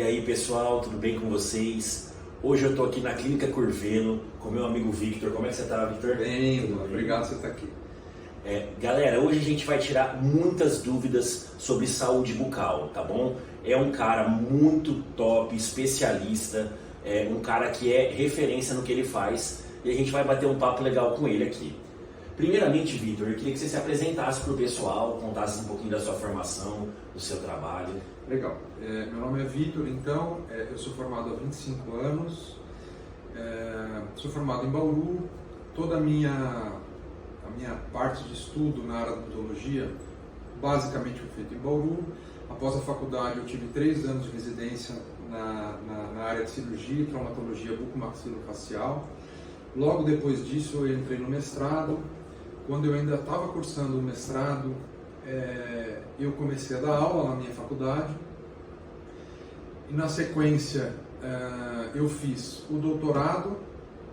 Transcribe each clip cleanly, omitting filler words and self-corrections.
E aí pessoal, tudo bem com vocês? Hoje eu tô aqui na Clínica Curvelo com meu amigo Victor. Como é que você tá, Victor? Bem, obrigado por você estar aqui. Galera, hoje a gente vai tirar muitas dúvidas sobre saúde bucal, tá bom? É um cara muito top, especialista, um cara que é referência no que ele faz e a gente vai bater um papo legal com ele aqui. Primeiramente, Victor, eu queria que você se apresentasse para o pessoal, contasse um pouquinho da sua formação, do seu trabalho. Legal. Meu nome é Victor, então, eu sou formado há 25 anos, sou formado em Bauru. Toda a minha parte de estudo na área da odontologia, basicamente foi feita em Bauru. Após a faculdade, eu tive 3 anos de residência na área de cirurgia e traumatologia bucomaxilofacial. Logo depois disso, eu entrei no mestrado. Quando eu ainda estava cursando o mestrado, eu comecei a dar aula na minha faculdade. E na sequência, eu fiz o doutorado,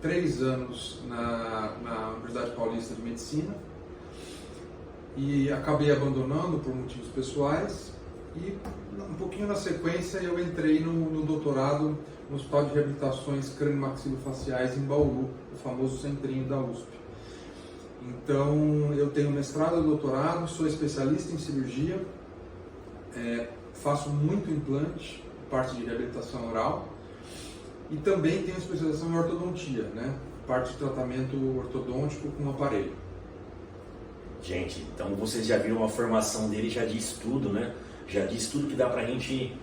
3 anos na Universidade Paulista de Medicina, e acabei abandonando por motivos pessoais. E um pouquinho na sequência, eu entrei no doutorado no Hospital de Reabilitações Crânio-Maxilofaciais em Bauru, o famoso centrinho da USP. Então, eu tenho mestrado e doutorado, sou especialista em cirurgia, faço muito implante, parte de reabilitação oral, e também tenho especialização em ortodontia, né? Parte de tratamento ortodôntico com aparelho. Gente, então vocês já viram a formação dele, já diz tudo, né? Já diz tudo que dá pra gente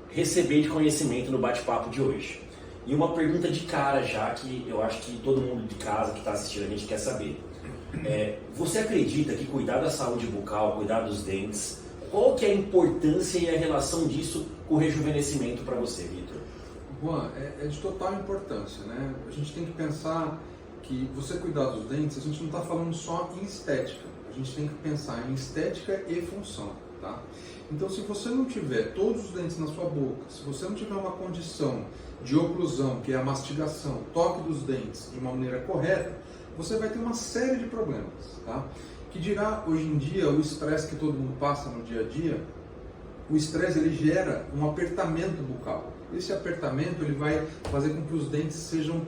receber de conhecimento no bate-papo de hoje. E uma pergunta de cara já, que eu acho que todo mundo de casa que está assistindo a gente quer saber. Você acredita que cuidar da saúde bucal, cuidar dos dentes, qual que é a importância e a relação disso com o rejuvenescimento para você, Victor? Juan, é de total importância, né? A gente tem que pensar que você cuidar dos dentes, a gente não está falando só em estética. A gente tem que pensar em estética e função, tá? Então, se você não tiver todos os dentes na sua boca, se você não tiver uma condição de oclusão, que é a mastigação, toque dos dentes de uma maneira correta, você vai ter uma série de problemas, tá? Que dirá, hoje em dia, o estresse que todo mundo passa no dia a dia, o estresse ele gera um apertamento bucal. Esse apertamento ele vai fazer com que os dentes sejam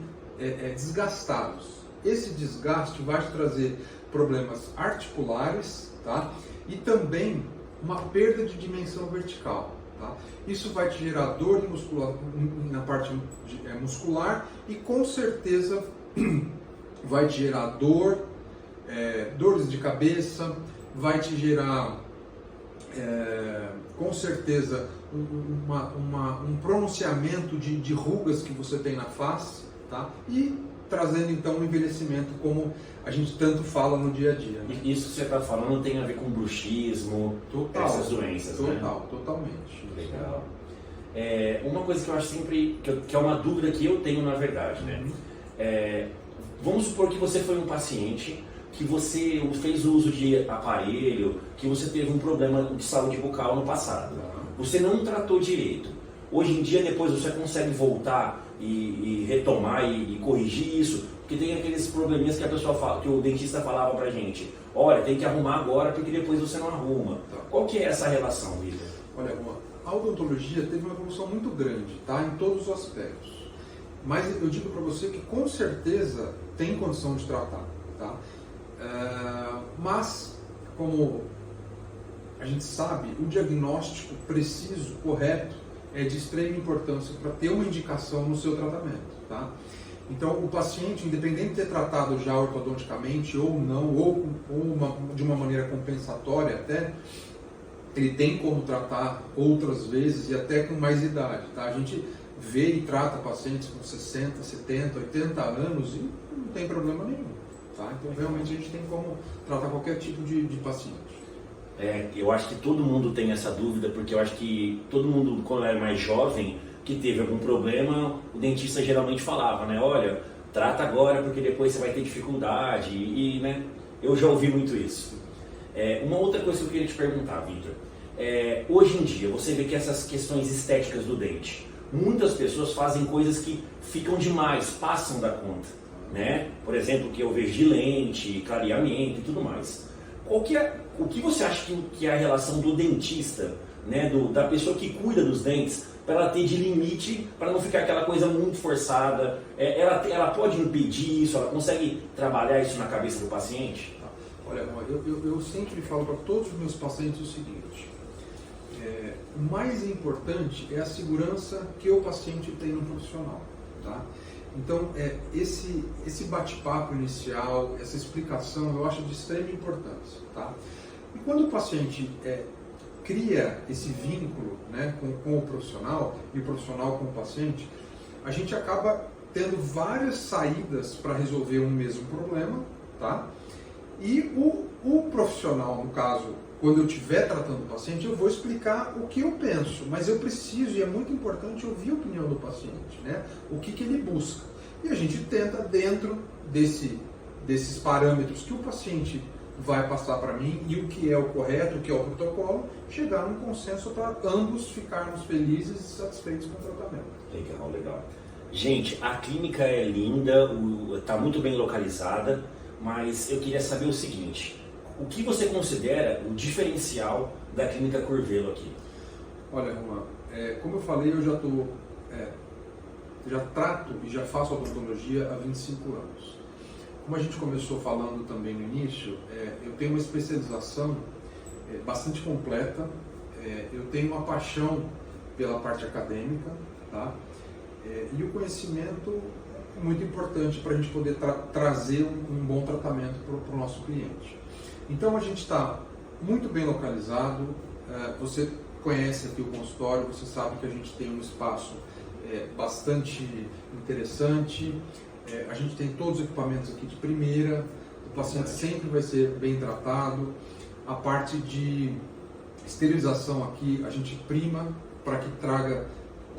desgastados. Esse desgaste vai te trazer problemas articulares, tá? E também uma perda de dimensão vertical. Tá? Isso vai te gerar dor na parte muscular e com certeza vai te gerar dores de cabeça, vai te gerar com certeza um pronunciamento de rugas que você tem na face, tá? E trazendo então um envelhecimento como a gente tanto fala no dia a dia. Né? Isso que você está falando tem a ver com bruxismo, essas doenças, né? Totalmente. Legal. Uma coisa que eu acho sempre, que é uma dúvida que eu tenho na verdade, né? Vamos supor que você foi um paciente, que você fez uso de aparelho, que você teve um problema de saúde bucal no passado. Você não tratou direito. Hoje em dia, depois você consegue voltar e retomar e corrigir isso, porque tem aqueles probleminhas que a pessoa fala, que o dentista falava pra gente, olha, tem que arrumar agora porque depois você não arruma. Qual que é essa relação, Victor? Olha, a odontologia teve uma evolução muito grande, tá? Em todos os aspectos. Mas eu digo para você que com certeza tem condição de tratar, tá? Mas, como a gente sabe, o diagnóstico preciso, correto, é de extrema importância para ter uma indicação no seu tratamento, tá? Então, o paciente, independente de ter tratado já ortodonticamente ou não, ou de uma maneira compensatória até, ele tem como tratar outras vezes e até com mais idade, tá? A gente vê e trata pacientes com 60, 70, 80 anos e não tem problema nenhum, tá? Então, realmente, a gente tem como tratar qualquer tipo de paciente. Eu acho que todo mundo tem essa dúvida, porque eu acho que todo mundo, quando era mais jovem, que teve algum problema, o dentista geralmente falava, né? Olha, trata agora porque depois você vai ter dificuldade, né? Eu já ouvi muito isso. Uma outra coisa que eu queria te perguntar, Victor, hoje em dia, você vê que essas questões estéticas do dente, muitas pessoas fazem coisas que ficam demais, passam da conta, né? Por exemplo, que eu vejo de lente, clareamento e tudo mais. O que você acha que é a relação do dentista né, da pessoa que cuida dos dentes, para ela ter de limite, para não ficar aquela coisa muito forçada? Ela pode impedir isso? Ela consegue trabalhar isso na cabeça do paciente? Olha, eu sempre falo para todos os meus pacientes o seguinte: o mais importante é a segurança que o paciente tem no profissional, tá? Então, esse bate-papo inicial, essa explicação, eu acho de extrema importância, tá? E quando o paciente cria esse vínculo, né, com o profissional e o profissional com o paciente, a gente acaba tendo várias saídas para resolver um mesmo problema, tá? E o profissional, no caso, quando eu estiver tratando o paciente, eu vou explicar o que eu penso, mas eu preciso, e é muito importante, ouvir a opinião do paciente, né? O que ele busca. E a gente tenta, dentro desses parâmetros que o paciente vai passar para mim e o que é o correto, o que é o protocolo, chegar num consenso para ambos ficarmos felizes e satisfeitos com o tratamento. Legal, legal. Gente, a clínica é linda, está muito bem localizada, mas eu queria saber o seguinte: o que você considera o diferencial da Clínica Curvelo aqui? Olha, Juan, como eu falei, eu já trato e já faço odontologia há 25 anos. Como a gente começou falando também no início, eu tenho uma especialização bastante completa, eu tenho uma paixão pela parte acadêmica, tá? E o conhecimento é muito importante para a gente poder trazer um bom tratamento para o nosso cliente. Então a gente está muito bem localizado, você conhece aqui o consultório, você sabe que a gente tem um espaço bastante interessante, a gente tem todos os equipamentos aqui de primeira, o paciente sempre vai ser bem tratado, a parte de esterilização aqui a gente prima para que traga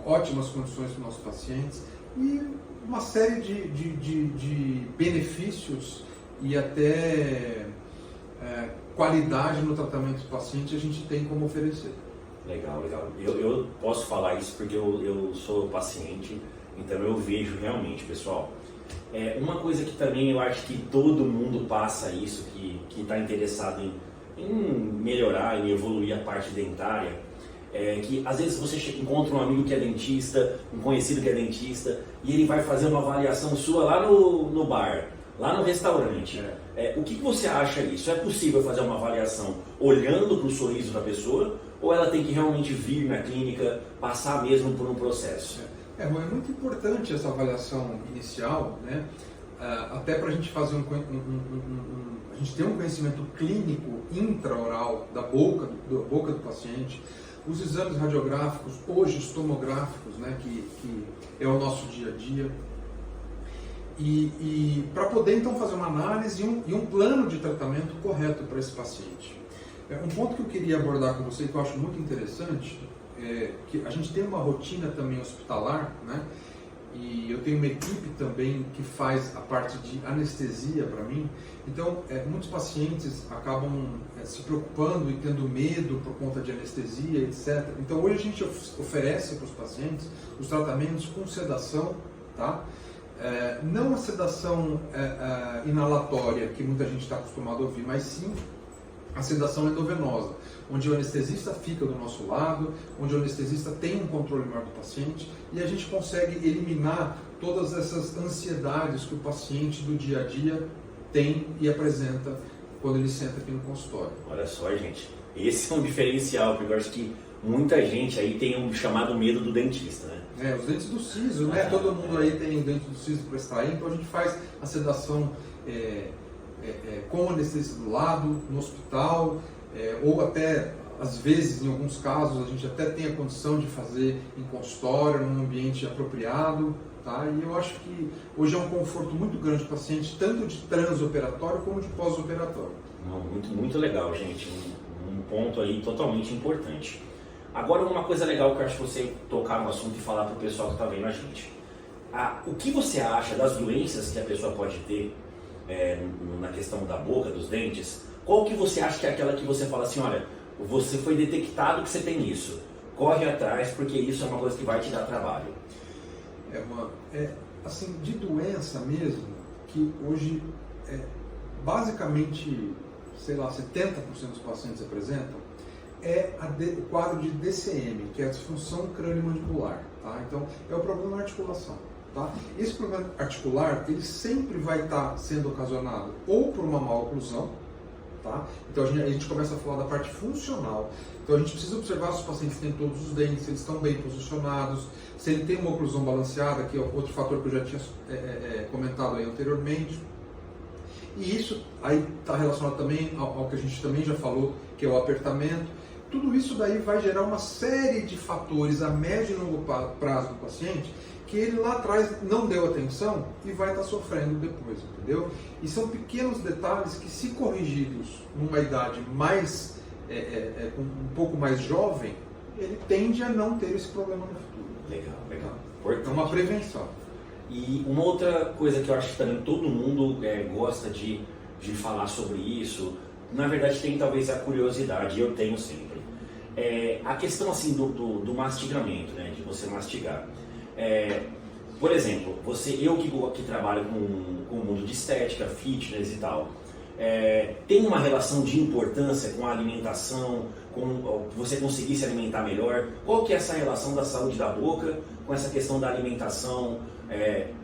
ótimas condições para os nossos pacientes e uma série de benefícios e até qualidade no tratamento do paciente a gente tem como oferecer. Legal, legal. Eu posso falar isso porque eu sou paciente, então eu vejo realmente, pessoal. Uma coisa que também eu acho que todo mundo passa isso, que está interessado em melhorar, em evoluir a parte dentária, que às vezes você encontra um amigo que é dentista, um conhecido que é dentista, e ele vai fazer uma avaliação sua lá no bar, lá no restaurante. O que você acha disso? É possível fazer uma avaliação olhando para o sorriso da pessoa, ou ela tem que realmente vir na clínica, passar mesmo por um processo? É muito importante essa avaliação inicial, né? Até para a gente fazer a gente ter um conhecimento clínico intraoral da boca do paciente, os exames radiográficos, hoje os tomográficos, né, que é o nosso dia a dia, e para poder então fazer uma análise e um plano de tratamento correto para esse paciente. Um ponto que eu queria abordar com você, que eu acho muito interessante, é que a gente tem uma rotina também hospitalar, né? E eu tenho uma equipe também que faz a parte de anestesia para mim. Então, muitos pacientes acabam se preocupando e tendo medo por conta de anestesia, etc. Então, hoje a gente oferece para os pacientes os tratamentos com sedação, tá? Não a sedação inalatória, que muita gente está acostumado a ouvir, mas sim a sedação endovenosa, onde o anestesista fica do nosso lado, onde o anestesista tem um controle maior do paciente e a gente consegue eliminar todas essas ansiedades que o paciente do dia a dia tem e apresenta quando ele senta aqui no consultório. Olha só, gente, esse é um diferencial, porque eu acho que muita gente aí tem um chamado medo do dentista, né? Os dentes do siso, né? Todo mundo aí tem dente do siso para extrair, então a gente faz a sedação com o anestesista do lado, no hospital, ou até, às vezes, em alguns casos, a gente até tem a condição de fazer em consultório, num ambiente apropriado, tá? E eu acho que hoje é um conforto muito grande para o paciente, tanto de transoperatório como de pós-operatório. Muito, muito legal, gente. Um ponto aí totalmente importante. Agora, uma coisa legal que eu acho que você tocar no assunto e falar para o pessoal que está vendo a gente. O que você acha das doenças que a pessoa pode ter na questão da boca, dos dentes? Qual que você acha que é aquela que você fala assim, olha, você foi detectado que você tem isso, corre atrás porque isso é uma coisa que vai te dar trabalho? Assim, de doença mesmo, que hoje basicamente, sei lá, 70% dos pacientes apresentam, é o quadro de DCM, que é a disfunção crânio-mandibular. Tá? Então, é o problema na articulação. Tá? Esse problema articular, ele sempre vai estar sendo ocasionado ou por uma má oclusão, tá? Então a gente começa a falar da parte funcional. Então a gente precisa observar se os pacientes têm todos os dentes, se eles estão bem posicionados, se ele tem uma oclusão balanceada, que é outro fator que eu já tinha comentado aí anteriormente. E isso aí está relacionado também ao que a gente também já falou, que é o apertamento. Tudo isso daí vai gerar uma série de fatores a médio e longo prazo do paciente que ele lá atrás não deu atenção e vai estar sofrendo depois, entendeu? E são pequenos detalhes que, se corrigidos numa idade mais, um pouco mais jovem, ele tende a não ter esse problema no futuro. Legal, legal. É uma prevenção. E uma outra coisa que eu acho que também todo mundo gosta de falar sobre isso, na verdade tem talvez a curiosidade, eu tenho sempre. A questão assim do mastigamento, né, de você mastigar. Por exemplo, eu que trabalho com o mundo de estética, fitness e tal, tem uma relação de importância com a alimentação, com você conseguir se alimentar melhor? Qual que é essa relação da saúde da boca com essa questão da alimentação?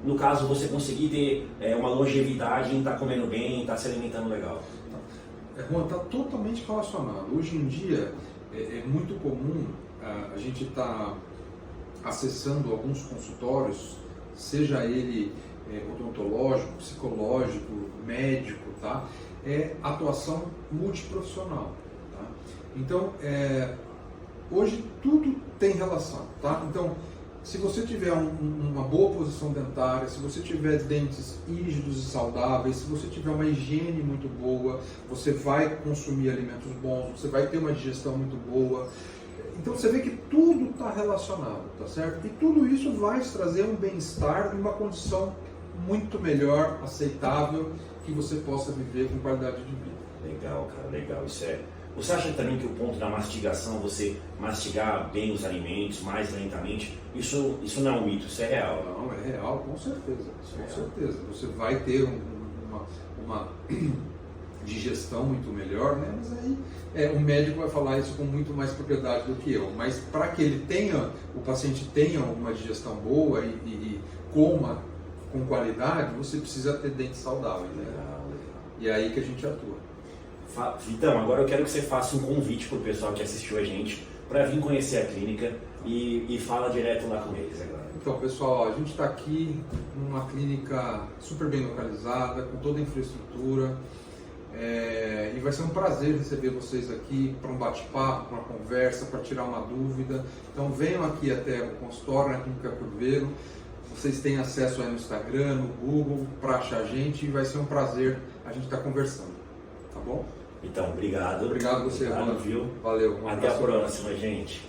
No caso, você conseguir ter uma longevidade em estar comendo bem, estar se alimentando legal? Juan, está totalmente relacionado. Hoje em dia é muito comum a gente estar acessando alguns consultórios, seja ele odontológico, psicológico, médico, tá? Atuação multiprofissional. Tá? Então, hoje tudo tem relação. Tá? Então, se você tiver uma boa posição dentária, se você tiver dentes rígidos e saudáveis, se você tiver uma higiene muito boa, você vai consumir alimentos bons, você vai ter uma digestão muito boa. Então você vê que tudo está relacionado, tá certo? E tudo isso vai te trazer um bem-estar e uma condição muito melhor, aceitável, que você possa viver com qualidade de vida. Legal, cara, legal. Você acha também que o ponto da mastigação, você mastigar bem os alimentos mais lentamente, isso não é um mito, isso é real? Não, é real, com certeza. Certeza. Você vai ter uma digestão muito melhor, né? Mas aí o médico vai falar isso com muito mais propriedade do que eu. Mas para que o paciente tenha uma digestão boa e coma com qualidade, você precisa ter dentes saudáveis, né? Legal. E é aí que a gente atua. Vitão, agora eu quero que você faça um convite para o pessoal que assistiu a gente para vir conhecer a clínica e fala direto lá com eles agora. Então, pessoal, a gente está aqui numa clínica super bem localizada, com toda a infraestrutura. E vai ser um prazer receber vocês aqui para um bate-papo, para uma conversa, para tirar uma dúvida. Então venham aqui até o consultório na Clínica Curvelo. Vocês têm acesso aí no Instagram, no Google, para achar a gente, e vai ser um prazer a gente estar conversando. Tá bom? Então, obrigado. Obrigado você, Obrigado, viu? Valeu. Até a próxima, gente.